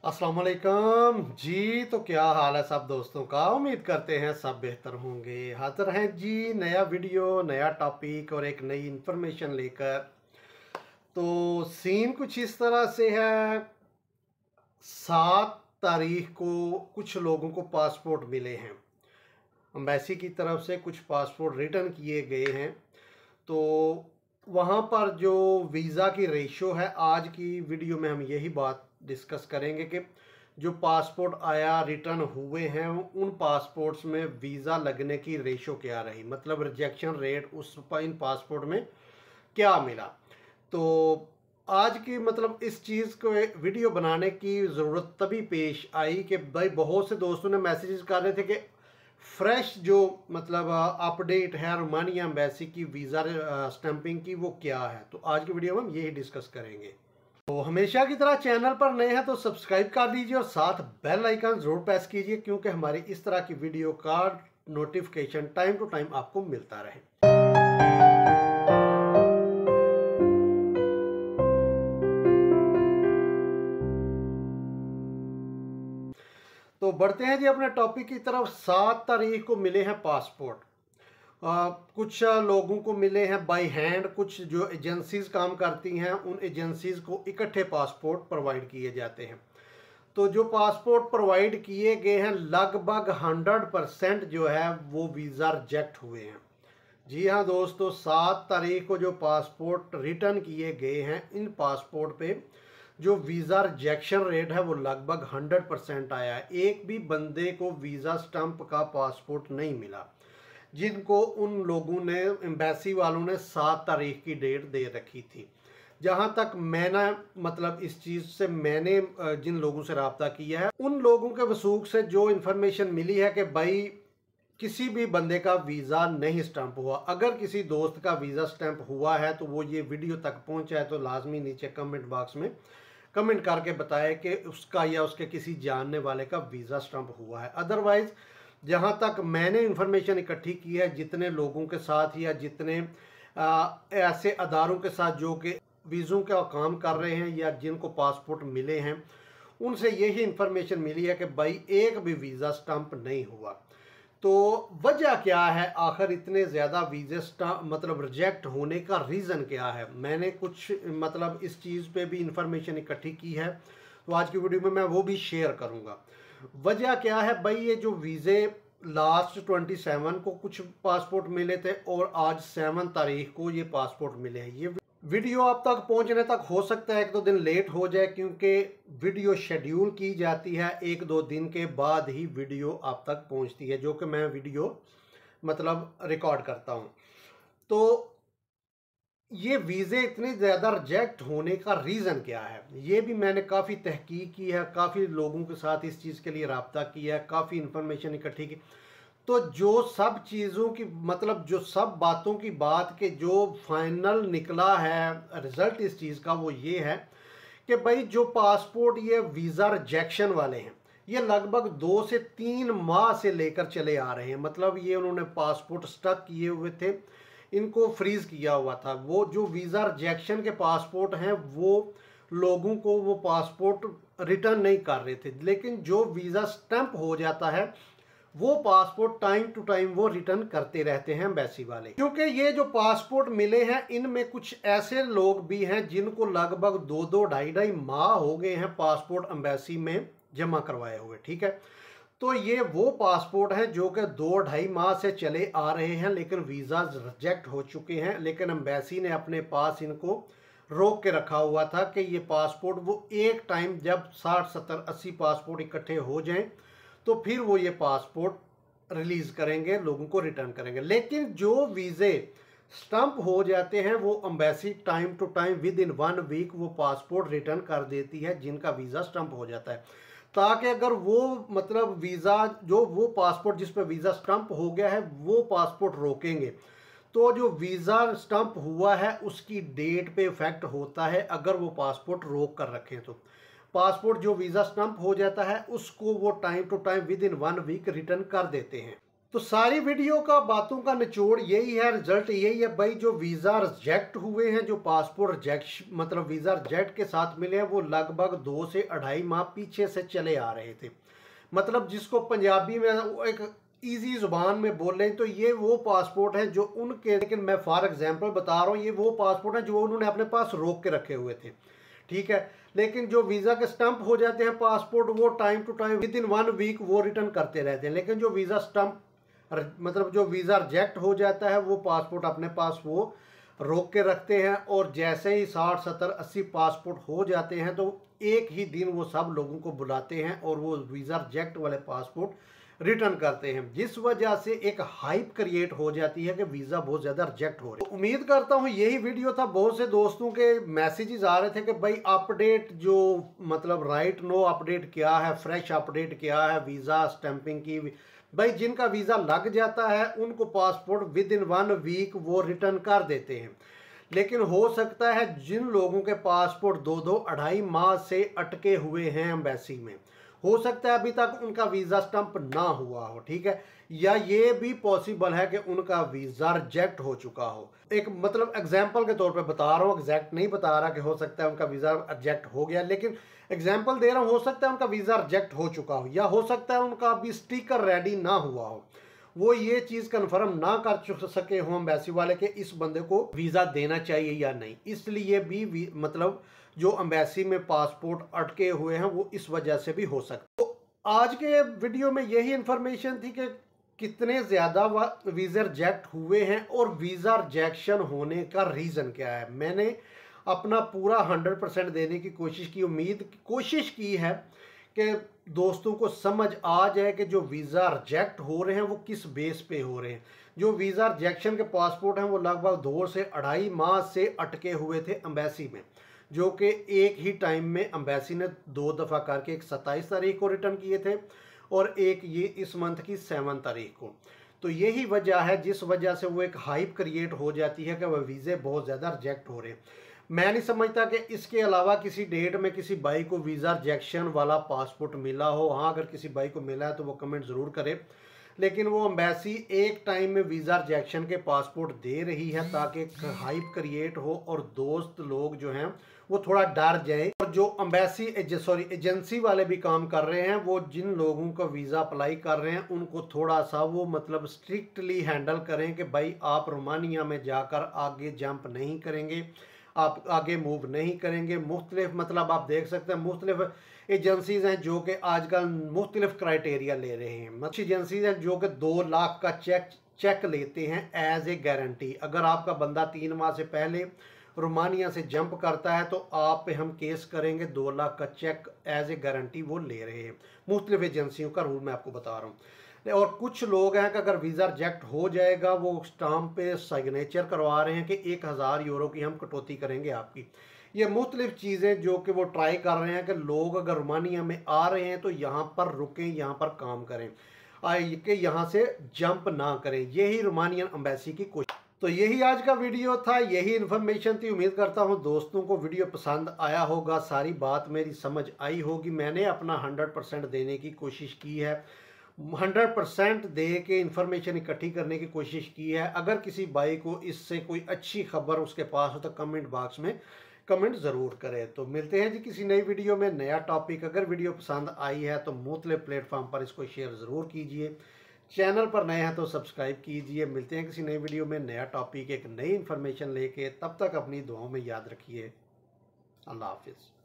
अस्सलाम वालेकुम जी। तो क्या हाल है सब दोस्तों का। उम्मीद करते हैं सब बेहतर होंगे। हाजिर हैं जी नया वीडियो, नया टॉपिक और एक नई इन्फॉर्मेशन लेकर। तो सीन कुछ इस तरह से है। 7 तारीख को कुछ लोगों को पासपोर्ट मिले हैं अम्बेसी की तरफ से, कुछ पासपोर्ट रिटर्न किए गए हैं। तो वहाँ पर जो वीज़ा की रेशो है, आज की वीडियो में हम यही बात डिस्कस करेंगे कि जो पासपोर्ट आया रिटर्न हुए हैं उन पासपोर्ट्स में वीज़ा लगने की रेशो क्या रही, मतलब रिजेक्शन रेट उस इन पासपोर्ट में क्या मिला। तो आज की मतलब इस चीज़ को वीडियो बनाने की ज़रूरत तभी पेश आई कि भाई बहुत से दोस्तों ने मैसेजेस कर रहे थे कि फ्रेश जो मतलब अपडेट है रोमानिया एम्बेसी की वीज़ा स्टैंपिंग की वो क्या है। तो आज की वीडियो में हम यही डिस्कस करेंगे। तो हमेशा की तरह चैनल पर नए हैं तो सब्सक्राइब कर दीजिए और साथ बेल आइकन ज़रूर प्रेस कीजिए, क्योंकि हमारी इस तरह की वीडियो का नोटिफिकेशन टाइम टू टाइम आपको मिलता रहे। तो बढ़ते हैं जी अपने टॉपिक की तरफ। 7 तारीख को मिले हैं पासपोर्ट। कुछ लोगों को मिले हैं बाय हैंड, कुछ जो एजेंसीज काम करती हैं उन एजेंसीज को इकट्ठे पासपोर्ट प्रोवाइड किए जाते हैं। तो जो पासपोर्ट प्रोवाइड किए गए हैं लगभग 100% जो है वो वीज़ा रिजेक्ट हुए हैं। जी हाँ दोस्तों, 7 तारीख को जो पासपोर्ट रिटर्न किए गए हैं इन पासपोर्ट पे जो वीज़ा रिजेक्शन रेट है वो लगभग 100% आया है। एक भी बंदे को वीज़ा स्टंप का पासपोर्ट नहीं मिला, जिनको उन लोगों ने एम्बेसी वालों ने 7 तारीख की डेट दे रखी थी। जहाँ तक मैंने मतलब इस चीज़ से मैंने जिन लोगों से रब्ता किया है उन लोगों के वसूख से जो इन्फॉर्मेशन मिली है कि भाई किसी भी बंदे का वीज़ा नहीं स्टैंप हुआ। अगर किसी दोस्त का वीज़ा स्टैंप हुआ है तो वो ये वीडियो तक पहुँचा है तो लाजमी नीचे कमेंट बॉक्स में कमेंट करके बताए कि उसका या उसके किसी जानने वाले का वीज़ा स्टैंप हुआ है। अदरवाइज़ जहाँ तक मैंने इन्फॉर्मेशन इकट्ठी की है, जितने लोगों के साथ या जितने ऐसे अदारों के साथ जो कि वीज़ों का काम कर रहे हैं या जिनको पासपोर्ट मिले हैं, उनसे यही इन्फॉर्मेशन मिली है कि भाई एक भी वीज़ा स्टैंप नहीं हुआ। तो वजह क्या है, आखिर इतने ज़्यादा वीज़े मतलब रिजेक्ट होने का रीज़न क्या है। मैंने कुछ मतलब इस चीज़ पे भी इंफॉर्मेशन इकट्ठी की है, तो आज की वीडियो में मैं वो भी शेयर करूँगा। वजह क्या है भाई, ये जो वीज़े लास्ट 27 को कुछ पासपोर्ट मिले थे और आज 7 तारीख को ये पासपोर्ट मिले हैं। ये वीडियो आप तक पहुंचने तक हो सकता है 1-2 दिन लेट हो जाए, क्योंकि वीडियो शेड्यूल की जाती है 1-2 दिन के बाद ही वीडियो आप तक पहुंचती है, जो कि मैं वीडियो मतलब रिकॉर्ड करता हूं। तो ये वीज़े इतने ज़्यादा रिजेक्ट होने का रीज़न क्या है, ये भी मैंने काफ़ी तहकीक की है, काफ़ी लोगों के साथ इस चीज़ के लिए रब्ता किया है, काफ़ी इन्फॉर्मेशन इकट्ठी की। तो जो सब चीज़ों की मतलब जो सब बातों की बात के जो फाइनल निकला है रिज़ल्ट इस चीज़ का वो ये है कि भाई जो पासपोर्ट ये वीज़ा रिजेक्शन वाले हैं ये लगभग 2 से 3 माह से लेकर चले आ रहे हैं। मतलब ये उन्होंने पासपोर्ट स्टक किए हुए थे, इनको फ्रीज किया हुआ था। वो जो वीज़ा रिजेक्शन के पासपोर्ट हैं वो लोगों को वो पासपोर्ट रिटर्न नहीं कर रहे थे, लेकिन जो वीज़ा स्टैंप हो जाता है वो पासपोर्ट टाइम टू टाइम वो रिटर्न करते रहते हैं एम्बेसी वाले। क्योंकि ये जो पासपोर्ट मिले हैं इनमें कुछ ऐसे लोग भी हैं जिनको लगभग 2-2 ढाई-ढाई माह हो गए हैं पासपोर्ट एम्बेसी में जमा करवाए हुए। ठीक है, तो ये वो पासपोर्ट हैं जो कि 2-2.5 माह से चले आ रहे हैं, लेकिन वीज़ा रिजेक्ट हो चुके हैं। लेकिन एम्बेसी ने अपने पास इनको रोक के रखा हुआ था कि ये पासपोर्ट वो एक टाइम जब 60-70-80 पासपोर्ट इकट्ठे हो जाएं तो फिर वो ये पासपोर्ट रिलीज़ करेंगे, लोगों को रिटर्न करेंगे। लेकिन जो वीज़े स्टंप हो जाते हैं वो embassy time to time within 1 week वो पासपोर्ट रिटर्न कर देती है जिनका वीज़ा स्टंप हो जाता है, ताकि अगर वो मतलब वीज़ा जो वो पासपोर्ट जिस पर वीज़ा स्टंप हो गया है वो पासपोर्ट रोकेंगे तो जो वीज़ा स्टंप हुआ है उसकी डेट पे इफेक्ट होता है। अगर वो पासपोर्ट रोक कर रखें तो पासपोर्ट जो वीज़ा स्टंप हो जाता है उसको वो time to time within 1 week return कर देते हैं। तो सारी वीडियो का बातों का निचोड़ यही है, रिजल्ट यही है भाई, जो वीज़ा रिजेक्ट हुए हैं, जो पासपोर्ट रिजेक्ट मतलब वीज़ा रिजेक्ट के साथ मिले हैं, वो लगभग 2 से 2.5 माह पीछे से चले आ रहे थे। मतलब जिसको पंजाबी में एक इजी जुबान में बोलें तो ये वो पासपोर्ट है जो उनके, लेकिन मैं फॉर एग्जांपल बता रहा हूँ, ये वो पासपोर्ट है जो उन्होंने अपने पास रोक के रखे हुए थे, ठीक है। लेकिन जो वीज़ा के स्टंप हो जाते हैं पासपोर्ट, वो time to time within 1 week वो रिटर्न करते रहते हैं। लेकिन जो वीज़ा स्टंप मतलब जो वीज़ा रिजेक्ट हो जाता है, वो पासपोर्ट अपने पास वो रोक के रखते हैं, और जैसे ही 60 70 80 पासपोर्ट हो जाते हैं तो एक ही दिन वो सब लोगों को बुलाते हैं और वो वीज़ा रिजेक्ट वाले पासपोर्ट रिटर्न करते हैं, जिस वजह से एक हाइप क्रिएट हो जाती है कि वीज़ा बहुत ज़्यादा रिजेक्ट हो रहे हैं। तो उम्मीद करता हूँ यही वीडियो था, बहुत से दोस्तों के मैसेजेस आ रहे थे कि भाई अपडेट जो मतलब राइट नो अपडेट क्या है, फ्रेश अपडेट क्या है वीज़ा स्टैंपिंग की। भाई जिनका वीज़ा लग जाता है उनको पासपोर्ट विद इन 1 वीक वो रिटर्न कर देते हैं। लेकिन हो सकता है जिन लोगों के पासपोर्ट 2-2 2.5 माह से अटके हुए हैं एम्बेसी में, हो सकता है अभी तक उनका वीज़ा स्टंप ना हुआ हो, ठीक है, या ये भी पॉसिबल है कि उनका वीज़ा रिजेक्ट हो चुका हो। एक मतलब एग्जांपल के तौर पे बता रहा हूँ, एग्जैक्ट नहीं बता रहा कि हो सकता है उनका वीज़ा रिजेक्ट हो गया, लेकिन एग्जांपल दे रहा हूँ, हो सकता है उनका वीज़ा रिजेक्ट हो चुका हो, या हो सकता है उनका अभी स्टिकर रेडी ना हुआ हो, वो ये चीज़ कन्फर्म ना कर सके हों एम्बेसी वाले कि इस बंदे को वीज़ा देना चाहिए या नहीं। इसलिए भी मतलब जो एम्बेसी में पासपोर्ट अटके हुए हैं वो इस वजह से भी हो सकता है। तो आज के वीडियो में यही इंफॉर्मेशन थी कि कितने ज़्यादा वीज़ा रिजेक्ट हुए हैं और वीज़ा रिजेक्शन होने का रीज़न क्या है। मैंने अपना पूरा 100% देने की कोशिश की है कि दोस्तों को समझ आ जाए कि जो वीज़ा रिजेक्ट हो रहे हैं वो किस बेस पे हो रहे हैं। जो वीज़ा रिजेक्शन के पासपोर्ट हैं वो लगभग 2 से 2.5 माह से अटके हुए थे एम्बेसी में, जो कि एक ही टाइम में एम्बेसी ने 2 दफ़ा करके, एक 27 तारीख को रिटर्न किए थे और एक ये इस मंथ की 7 तारीख को। तो यही वजह है जिस वजह से वो एक हाइप क्रिएट हो जाती है कि वह वीज़े बहुत ज़्यादा रिजेक्ट हो रहे हैं। मैं नहीं समझता कि इसके अलावा किसी डेट में किसी भाई को वीज़ा रिजेक्शन वाला पासपोर्ट मिला हो। हाँ, अगर किसी भाई को मिला है तो वो कमेंट ज़रूर करे, लेकिन वो एम्बेसी एक टाइम में वीज़ा रिजेक्शन के पासपोर्ट दे रही है ताकि एक हाइप क्रिएट हो और दोस्त लोग जो हैं वो थोड़ा डर जाए। और जो एम्बेसी एजेंसी वाले भी काम कर रहे हैं, वो जिन लोगों का वीज़ा अप्लाई कर रहे हैं उनको थोड़ा सा वो मतलब स्ट्रिक्टली हैंडल करें कि भाई आप रोमानिया में जाकर आगे जंप नहीं करेंगे, आप आगे मूव नहीं करेंगे। मुख्तलिफ मतलब आप देख सकते हैं मुख्तलिफ एजेंसीज हैं जो कि आजकल मुख्तलिफ क्राइटेरिया ले रहे हैं। अच्छी एजेंसीज हैं जो कि 2 लाख का चेक लेते हैं एज ए गारंटी। अगर आपका बंदा 3 माह से पहले रोमानिया से जंप करता है तो आप पे हम केस करेंगे। 2 लाख का चेक एज ए गारंटी वो ले रहे हैं। मुख्तलिफ एजेंसियों का रूल मैं आपको बता रहा हूँ। और कुछ लोग हैं कि अगर वीज़ा रिजेक्ट हो जाएगा वो स्टाम्प पे सिग्नेचर करवा रहे हैं कि 1000 यूरो की हम कटौती करेंगे आपकी। ये मुख्तलिफ चीज़ें जो कि वो ट्राई कर रहे हैं कि लोग अगर रोमानिया में आ रहे हैं तो यहाँ पर रुकें, यहाँ पर काम करें, कि यहाँ से जंप ना करें। यही रोमानियन एम्बेसी की कोशिश। तो यही आज का वीडियो था, यही इन्फॉर्मेशन थी। उम्मीद करता हूँ दोस्तों को वीडियो पसंद आया होगा, सारी बात मेरी समझ आई होगी। मैंने अपना 100% देने की कोशिश की है, 100% दे के इन्फॉर्मेशन इकट्ठी करने की कोशिश की है। अगर किसी भाई को इससे कोई अच्छी खबर उसके पास हो तो कमेंट बॉक्स में कमेंट ज़रूर करें। तो मिलते हैं जी किसी नई वीडियो में, नया टॉपिक। अगर वीडियो पसंद आई है तो मुख्तलिफ प्लेटफॉर्म पर इसको शेयर ज़रूर कीजिए। चैनल पर नए हैं तो सब्सक्राइब कीजिए। मिलते हैं किसी नई वीडियो में, नया टॉपिक, एक नई इन्फॉर्मेशन लेके। तब तक अपनी दुआओं में याद रखिए। अल्लाह हाफिज़।